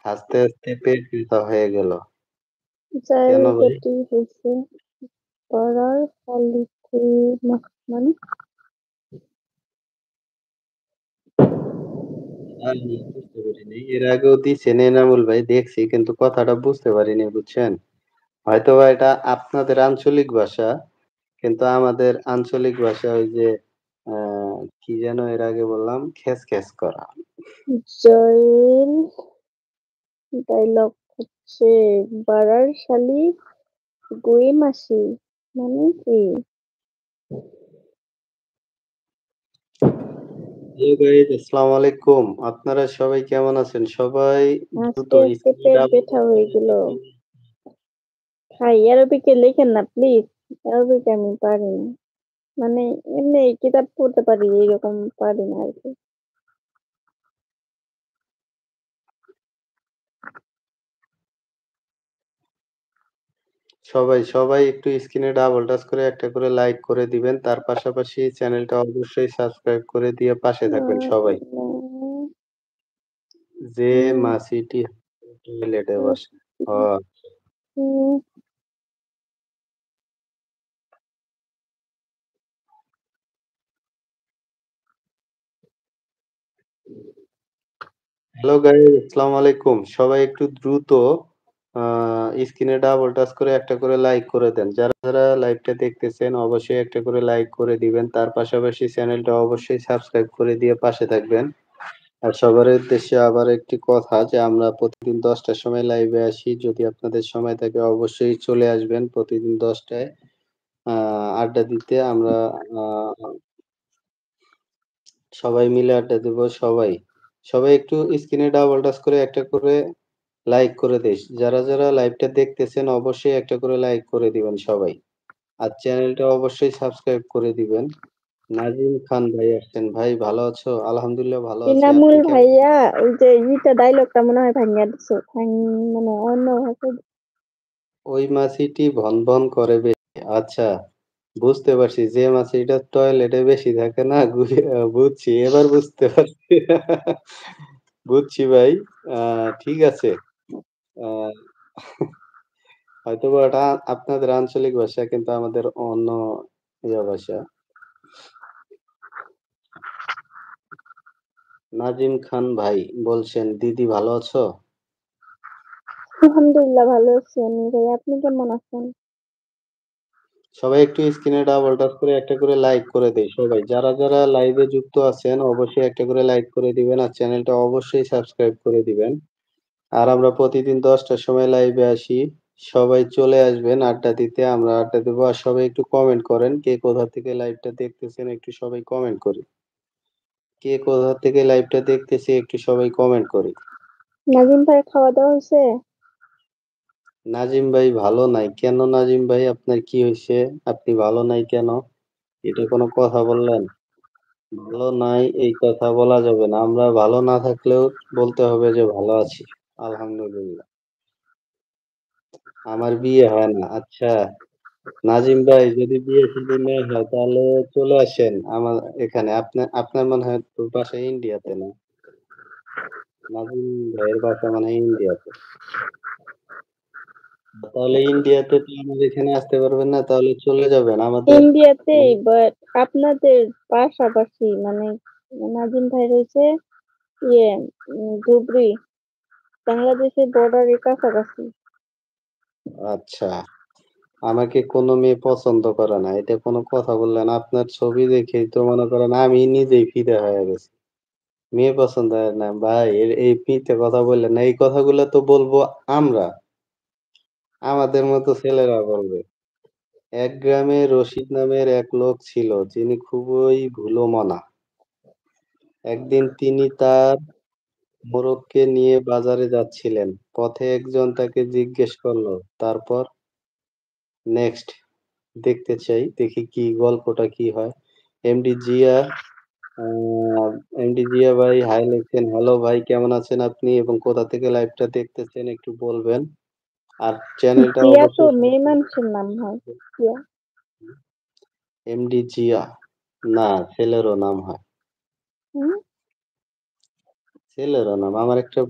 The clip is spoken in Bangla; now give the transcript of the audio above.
হাসতে, হাসতে পেট ব্যথা হয়ে গেল। কেন ভাই? জায়গাটি হইছে পাড়ার শালিতে মানে আমি বুঝতে পারিনি। এর আগেও দিছেন এনামুল ভাই দেখছি কিন্তু কথাটা বুঝতে পারিনি বুঝছেন? হয়তোবা এটা আপনাদের আঞ্চলিক ভাষা। কিন্তু আমাদের আঞ্চলিক ভাষা ওই যে আ কি যেন এর আগে বললাম? খেস, খেস করা। জয়ের ডায়লগ হচ্ছে পাড়ার শালি গুই মাসি মানে কি? হ্যালো গাইস আসসালামু আলাইকুম। আপনারা সবাই কেমন আছেন? সবাই দ্রুত আস্তে, আস্তে স্ক্রিনে পেট ডাবল ব্যথা ট্যাপ হয়ে করে গেল। দেখুন। ভাই অ্যারোবিকে লেখেন না প্লিজ। অ্যারোবিক আমি পারি না। মানে এমনি কিতাব পড়তে পারি এরকম পারি না আরকি। সবাই একটু স্ক্রিনে ডাবল টাচ করে একটা করে লাইক করে দিবেন। তার পাশাপাশি চ্যানেলটা অবশ্যই সাবস্ক্রাইব করে দিয়ে পাশে থাকবেন সবাই। যে মাছিটি টয়লেটে বসে। ও হ্যালো গাইস আসসালামু আলাইকুম। সবাই একটু দ্রুত আ স্ক্রিনে ডাবল টাচ করে একটা করে লাইক করে দেন। যারা লাইভটা দেখতেছেন অবশ্যই একটা করে লাইক করে দিবেন। তার পাশাপাশি চ্যানেলটা অবশ্যই সাবস্ক্রাইব করে দিয়ে পাশে থাকবেন। আর সবার উদ্দেশ্যে আবার একটি কথা যে আমরা প্রতিদিন ১০ টার সময় লাইভে আসি। যদি আপনাদের সময় থাকে অবশ্যই চলে আসবেন প্রতিদিন ১০ টায় আ আড্ডা দিতে। আমরা আ সবাই মিলে আড্ডা দিব সবাই। সবাই একটু স্ক্রিনে ডাবল টাচ করে একটা করে লাইক করে দেই। যারা লাইভটা দেখতেছেন অবশ্যই একটা করে লাইক করে দিবেন সবাই। আর চ্যানেলটা অবশ্যই সাবস্ক্রাইব করে দিবেন। নাজিম খান ভাই আসছেন। ভাই ভালো আছো? আলহামদুলিল্লাহ ভালো আছি। এনামুল আপনি কেমন ভাইয়া আছেন? ওই যে ডায়লগটা মনে হয় ভাইঙ্গা দিছো। মানে অন্য ভাষায় ওই মাছিটি ভন, ভন করে বেশি। আচ্ছা বুঝতে পারছি। যে মাছিটা টয়লেটে বেশি থাকে না বুঝছি। এবার বুঝতে পারছি। বুঝছি ভাই। আ ঠিক আছে। আ হয়তোবা ওটা আপনাদের আঞ্চলিক ভাষা কিন্তু আমাদের অন্য ভাষা। নাজিম খান ভাই বলছেন, "দিদি ভালো আছো?" আলহামদুলিল্লাহ ভালো আছি আমি ভাই। আপনি কেমন আছেন? সবাই একটু স্ক্রিনে ডাবল টাচ করে একটা করে লাইক করে দেই সবাই। যারা লাইভে যুক্ত আছেন অবশ্যই একটা করে লাইক করে দিবেন আর চ্যানেলটা অবশ্যই সাবস্ক্রাইব করে দিবেন। আর আমরা প্রতিদিন ১০ টার সময় লাইভে আসি। সবাই চলে আসবেন আড্ডা দিতে। আমরা আড্ডা দেব। আর সবাই একটু কমেন্ট করেন। কে কোথা থেকে লাইভটা দেখতেছেন একটু সবাই কমেন্ট করি। কে কোথা থেকে লাইভটা দেখতেছে একটু সবাই কমেন্ট করি। নাজিম ভাইয়ের খাওয়া-দাওয়া হইছে? নাজিম ভাই ভালো নাই। কেন নাজিম ভাই আপনার কি হইছে? আপনি ভালো নাই কেন? এটা কোনো কথা বললেন? ভালো নাই এই কথা বলা যাবে না। আমরা ভালো না থাকলেও বলতে হবে যে ভালো আছি। আলহামদুলিল্লাহ। আমার বিয়ে হয় না। আচ্ছা, নাজিম ভাই যদি বিয়ে-শাদী না হয় তাহলে চলে আসেন আমার এখানে। আপনার মনে হয় তো বাসা ইন্ডিয়াতে না? নাজিম ভাইয়ের বাসা মনে হয় ইন্ডিয়াতে। তাহলে ইন্ডিয়াতে তো আমাদের এখানে আসতে পারবেন না। তাহলে চলে যাবেন। আমাদের ইন্ডিয়াতেই মানে বাট আপনাদের পাশাপাশি মানে নাজিম ভাই রয়েছে ইয়ে ধুবড়ি, বাংলাদেশের বর্ডারের কাছাকাছি। আচ্ছা। আমাকে কোনো মেয়ে পছন্দ করে না। এটা কোনো কথা বললেন? আপনার ছবি দেখেই তো মনে করেন আমি নিজেই ফিদা হয়ে গেছি। মেয়ে পছন্দ হয় না। ভাই এই মিথ্যে কথা বললেন না। এই কথাগুলা তো বলবো আমরা। আমাদের মতো ছেলেরা বলবে। এক গ্রামে রশিদ নামের এক লোক ছিল যিনি খুবই ভুলো মনা। একদিন তিনি তার মোড়ককে নিয়ে বাজারে যাচ্ছিলেন। পথে একজন তাকে জিজ্ঞেস করল, তারপর নেক্সট দেখতে চাই। দেখি কি গল্পটা কি হয়। এমডি জিয়া আ এমডি জিয়া ভাই হাই লিখছেন। হ্যালো ভাই কেমন আছেন আপনি এবং কোথা থেকে লাইভটা দেখতেছেন একটু বলবেন। আর চ্যানেলটা জিয়া তো অবশ্যই মেয়ে সাবস্ক্রাইব মানুষের নাম হয়। জিয়া। এমডি জিয়া না ছেলেরও নাম হয়। হুম? ছেলেরও নাম। আমার একটা